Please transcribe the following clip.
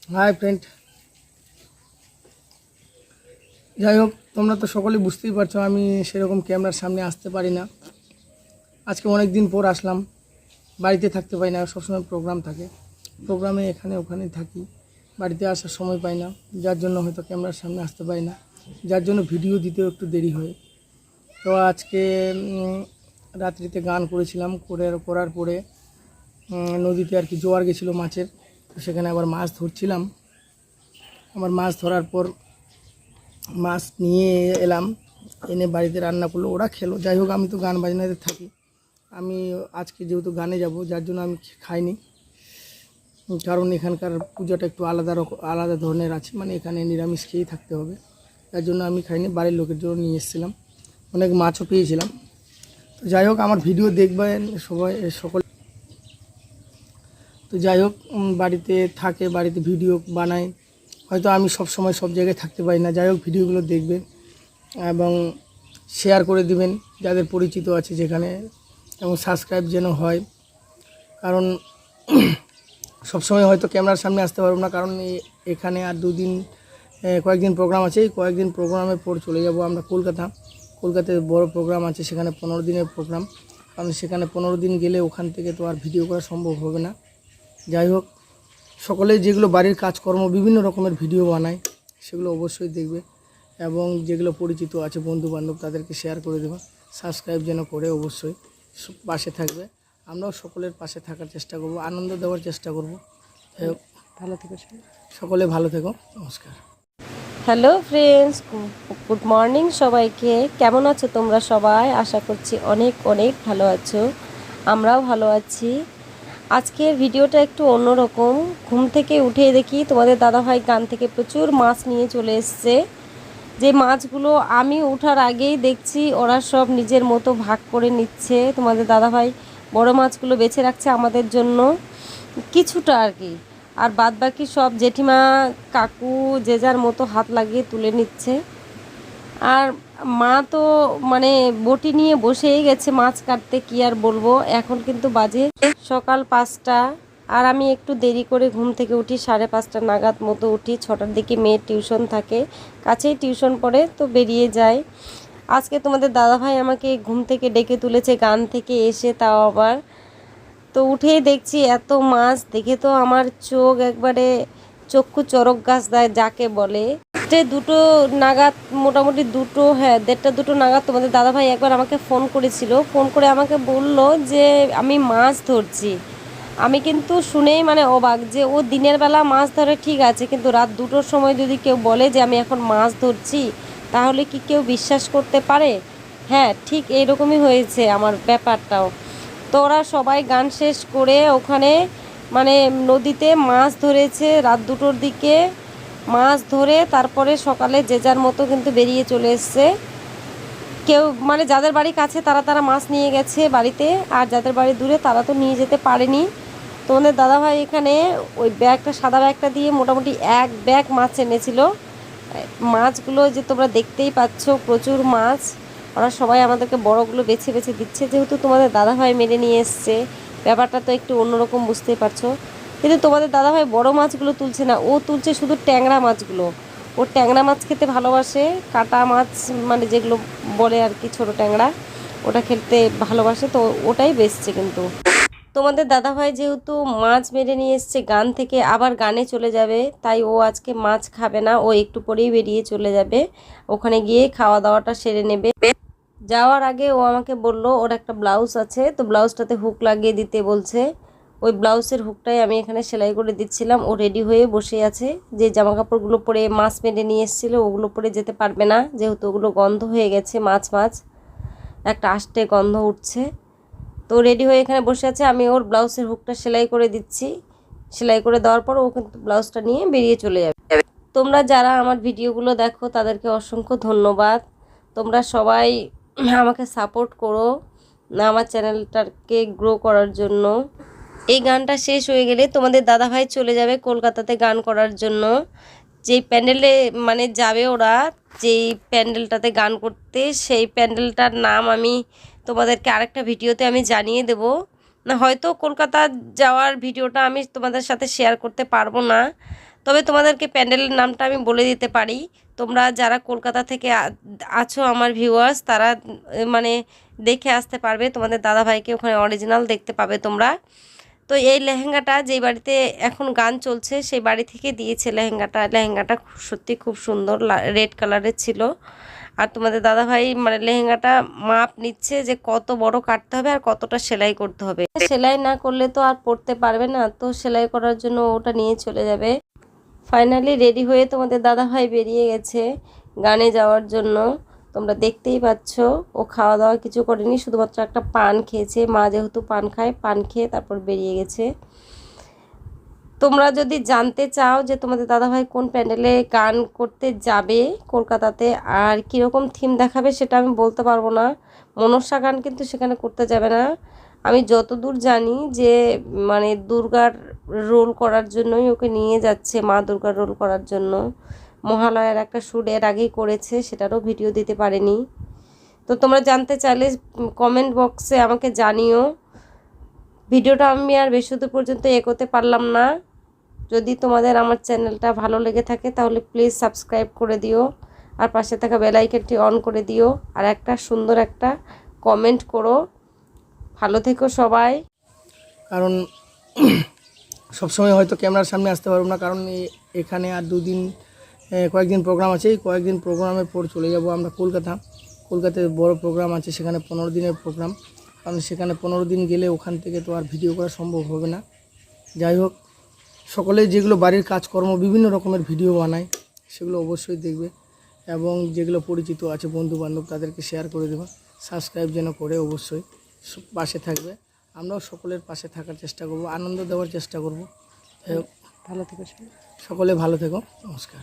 Hi friend, যাই হোক তোমরা তো সকলেই বুঝতেই পারছো আমি সেরকম ক্যামেরার সামনে আসতে পারি না। আজকে অনেক দিন পর আসলাম। বাড়িতে থাকতে পাই না, সবসময় প্রোগ্রাম থাকে, প্রোগ্রামে এখানে ওখানে থাকি, বাড়িতে আসার সময় পাই না, যার জন্য হয়তো ক্যামেরার সামনে আসতে পারি না, যার জন্য ভিডিও দিতেও একটু দেরি হয়। তো আজকে রাত্রিতে গান করেছিলাম, করার পরে নদীতে আর কি জোয়ার গেছিলো মাছের, তো সেখানে আবার মাছ ধরছিলাম। আবার মাছ ধরার পর মাছ নিয়ে এলাম, এনে বাড়িতে রান্না করলো, ওরা খেলো। যাই হোক আমি তো গান বাজনাতে থাকি, আমি আজকে যেহেতু গানে যাব যার জন্য আমি খাইনি, কারণ এখানকার পূজাটা একটু আলাদা ধরনের আছে, মানে এখানে নিরামিষ খেয়েই থাকতে হবে, যার জন্য আমি খাইনি, বাড়ির লোকের জন্য নিয়ে এসেছিলাম, অনেক মাছও পেয়েছিলাম। তো যাই হোক আমার ভিডিও দেখবেন সবাই, সকল। তো যাই হোক বাড়িতে থাকে, বাড়িতে ভিডিও বানাই, হয়তো আমি সব সময় সব জায়গায় থাকতে পারি না। যাই হোক ভিডিওগুলো দেখবেন এবং শেয়ার করে দিবেন যাদের পরিচিত আছে যেখানে, এবং সাবস্ক্রাইব যেন হয়, কারণ সবসময় হয়তো ক্যামেরার সামনে আসতে পারবো না, কারণ এখানে আর কয়েকদিন প্রোগ্রাম আছে, এই কয়েকদিন প্রোগ্রামের পর চলে যাব আমরা কলকাতায় বড় প্রোগ্রাম আছে, সেখানে 15 দিনের প্রোগ্রাম, কারণ সেখানে 15 দিন গেলে ওখান থেকে তো আর ভিডিও করা সম্ভব হবে না। যাই হোক সকলে যেগুলো বাড়ির কাজকর্ম বিভিন্ন রকমের ভিডিও বানায় সেগুলো অবশ্যই দেখবে, এবং যেগুলো পরিচিত আছে বন্ধুবান্ধব তাদেরকে শেয়ার করে দেবে, সাবস্ক্রাইব যেন করে অবশ্যই পাশে থাকবে। আমরাও সকলের পাশে থাকার চেষ্টা করব, আনন্দ দেওয়ার চেষ্টা করব। যাই হোক ভালো থেকো, সকলে ভালো থেকো, নমস্কার। হ্যালো ফ্রেন্ডস, গুড মর্নিং সবাইকে। কেমন আছো তোমরা সবাই? আশা করছি অনেক অনেক ভালো আছো, আমরাও ভালো আছি। আজকের ভিডিওটা একটু অন্যরকম। ঘুম থেকে উঠে দেখি তোমাদের দাদাভাই গান থেকে প্রচুর মাছ নিয়ে চলে এসছে। যে মাছগুলো আমি ওঠার আগেই দেখছি ওরা সব নিজের মতো ভাগ করে নিচ্ছে। তোমাদের দাদাভাই বড় মাছগুলো বেছে রাখছে আমাদের জন্য কিছুটা আর কি, আর বাদ বাকি সব জেঠিমা কাকু যে যার মতো হাত লাগিয়ে তুলে নিচ্ছে। আর মা তো মানে বটি নিয়ে বসেই গেছে মাছ কাটতে, কি আর বলবো। এখন কিন্তু বাজে সকাল 5টা, আর আমি একটু দেরি করে ঘুম থেকে উঠি, 5:30 নাগাদ মতো উঠি। 6টার দিকে মেয়ের টিউশন থাকে, কাছেই টিউশন পড়ে, তো বেরিয়ে যায়। আজকে তোমাদের দাদাভাই আমাকে ঘুম থেকে ডেকে তুলেছে গান থেকে এসে, তাও আবার। তো উঠেই দেখছি এত মাছ, দেখে তো আমার চোখ একবারে চক্ষু চরক গাছ দেয় যাকে বলে। যে 2টো নাগাদ, মোটামুটি 2টো, হ্যাঁ 1:30-2টো নাগাদ তোমাদের দাদাভাই একবার আমাকে ফোন করেছিল, ফোন করে আমাকে বলল যে আমি মাছ ধরছি। আমি কিন্তু শুনেই মানে অবাক, যে ও দিনের বেলা মাছ ধরে ঠিক আছে, কিন্তু রাত 2টোর সময় যদি কেউ বলে যে আমি এখন মাছ ধরছি, তাহলে কি কেউ বিশ্বাস করতে পারে? হ্যাঁ, ঠিক এইরকমই হয়েছে আমার ব্যাপারটাও। তো ওরা সবাই গান শেষ করে ওখানে মানে নদীতে মাছ ধরেছে রাত 2টোর দিকে। মাছ ধরে তারপরে সকালে যে যার মতো কিন্তু বেরিয়ে চলে এসছে। কেউ মানে যাদের বাড়ি কাছে তারা মাছ নিয়ে গেছে বাড়িতে, আর যাদের বাড়ি দূরে তারা তো নিয়ে যেতে পারেনি। তোমাদের দাদাভাই এখানে ওই ব্যাগটা, সাদা ব্যাগটা দিয়ে মোটামুটি 1 ব্যাগ মাছ এনেছিল। মাছগুলো যে তোমরা দেখতেই পাচ্ছ, প্রচুর মাছ। ওরা সবাই আমাদেরকে বড়গুলো বেছে বেছে দিচ্ছে, যেহেতু তোমাদের দাদাভাই মেরে নিয়ে এসছে, ব্যাপারটা তো একটু অন্যরকম, বুঝতেই পারছো। কিন্তু তোমাদের দাদাভাই বড় মাছগুলো তুলছে না, ও তুলছে শুধু ট্যাংরা মাছগুলো। ও ট্যাংরা মাছ খেতে ভালোবাসে, কাটা মাছ মানে যেগুলো বলে আর কি, ছোটো ট্যাংরা, ওটা খেতে ভালোবাসে, তো ওটাই বেচছে। কিন্তু তোমাদের দাদাভাই যেহেতু মাছ মেরে নিয়ে এসছে গান থেকে, আবার গানে চলে যাবে, তাই ও আজকে মাছ খাবে না, ও একটু পরেই বেরিয়ে চলে যাবে, ওখানে গিয়ে খাওয়া দাওয়াটা সেরে নেবে। যাওয়ার আগে ও আমাকে বলল ওর একটা ব্লাউজ আছে, তো ব্লাউজটাতে হুক লাগিয়ে দিতে বলছে। ওই ব্লাউজের হুকটাই আমি এখানে সেলাই করে দিচ্ছিলাম। ও রেডি হয়ে বসে আছে। যে জামা কাপড়গুলো পরে মাছ মেরে নিয়ে এসেছিলো ওগুলো পরে যেতে পারবে না, যেহেতু ওগুলো গন্ধ হয়ে গেছে, মাছ একটা আষ্টে গন্ধ উঠছে। তো রেডি হয়ে এখানে বসে আছে, আমি ওর ব্লাউজের হুকটা সেলাই করে দিচ্ছি। সেলাই করে দেওয়ার পর ও কিন্তু ব্লাউজটা নিয়ে বেরিয়ে চলে যাবে। তোমরা যারা আমার ভিডিওগুলো দেখো তাদেরকে অসংখ্য ধন্যবাদ। তোমরা সবাই আমাকে সাপোর্ট করো আমার চ্যানেলটাকে গ্রো করার জন্য। এই গানটা শেষ হয়ে গেলে তোমাদের দাদাভাই চলে যাবে কলকাতাতে গান করার জন্য। যেই প্যান্ডেলে মানে যাবে ওরা, যেই প্যান্ডেলটাতে গান করতে, সেই প্যান্ডেলটার নাম আমি তোমাদেরকে আরেকটা ভিডিওতে আমি জানিয়ে দেব। না হয়তো কলকাতা যাওয়ার ভিডিওটা আমি তোমাদের সাথে শেয়ার করতে পারবো না। তো তবে তোমাদেরকে প্যান্ডেলের নামটা আমি বলে দিতে পারি, তোমরা যারা কলকাতা থেকে আছো আমার ভিউয়ার্স, তারা মানে দেখে আসতে পারবে, তোমাদের দাদাভাইকে ওখানে অরিজিনাল দেখতে পাবে তোমরা। তো এই লেহেঙ্গাটা যেই বাড়িতে এখন গান চলছে সেই বাড়ি থেকে দিয়েছে লেহেঙ্গাটা সত্যি খুব সুন্দর, রেড কালারের ছিল। আর তোমাদের দাদাভাই মানে লেহেঙ্গাটা মাপ নিচ্ছে যে কত বড় কাটতে হবে আর কতটা সেলাই করতে হবে। সেলাই না করলে তো আর পরতে পারবে না, তো সেলাই করার জন্য ওটা নিয়ে চলে যাবে। ফাইনালি রেডি হয়ে তোমাদের দাদাভাই বেরিয়ে গেছে গানে যাওয়ার জন্য। তোমরা দেখতেই পাচ্ছ ও খাওয়া দাওয়া কিছু করেনি, শুধুমাত্র একটা পান খেয়েছে। মা যেহেতু পান খায়, পান খেয়ে তারপর বেরিয়ে গেছে। তোমরা যদি জানতে চাও যে তোমাদের দাদাভাই কোন প্যান্ডেলে গান করতে যাবে কলকাতাতে আর কীরকম থিম দেখাবে, সেটা আমি বলতে পারবো না। মনসা গান কিন্তু সেখানে করতে যাবে না। আমি যতদূর জানি যে মানে দুর্গার রোল করার জন্যই ওকে নিয়ে যাচ্ছে, মা দুর্গার রোল করার জন্য। মহালয়ার একটা শ্যুট এর আগেই করেছে, সেটারও ভিডিও দিতে পারেনি। তো তোমরা জানতে চাইলে কমেন্ট বক্সে আমাকে জানিও। ভিডিওটা আমি আর বেশি দূর পর্যন্ত এগোতে পারলাম না। যদি তোমাদের আমার চ্যানেলটা ভালো লেগে থাকে তাহলে প্লিজ সাবস্ক্রাইব করে দিও, আর পাশে থাকা বেল আইকনটি অন করে দিও, আর একটা সুন্দর একটা কমেন্ট করো। ভালো থেকো সবাই। কারণ সবসময় হয়তো ক্যামেরার সামনে আসতে পারবো না, কারণ এখানে আর কয়েকদিন প্রোগ্রাম আছে। এই কয়েকদিন প্রোগ্রামের পর চলে যাব আমরা কলকাতায় বড় প্রোগ্রাম আছে, সেখানে 15 দিনের প্রোগ্রাম। কারণ সেখানে 15 দিন গেলে ওখান থেকে তো আর ভিডিও করা সম্ভব হবে না। যাই হোক, সকলে যেগুলো বাড়ির কাজকর্ম বিভিন্ন রকমের ভিডিও বানায় সেগুলো অবশ্যই দেখবে, এবং যেগুলো পরিচিত আছে বন্ধুবান্ধব তাদেরকে শেয়ার করে দেবে। সাবস্ক্রাইব যেন করে অবশ্যই পাশে থাকবে। আমরাও সকলের পাশে থাকার চেষ্টা করব, আনন্দ দেওয়ার চেষ্টা করব। যাই হোক, ভালো থেকো সকলে, ভালো থেকো, নমস্কার।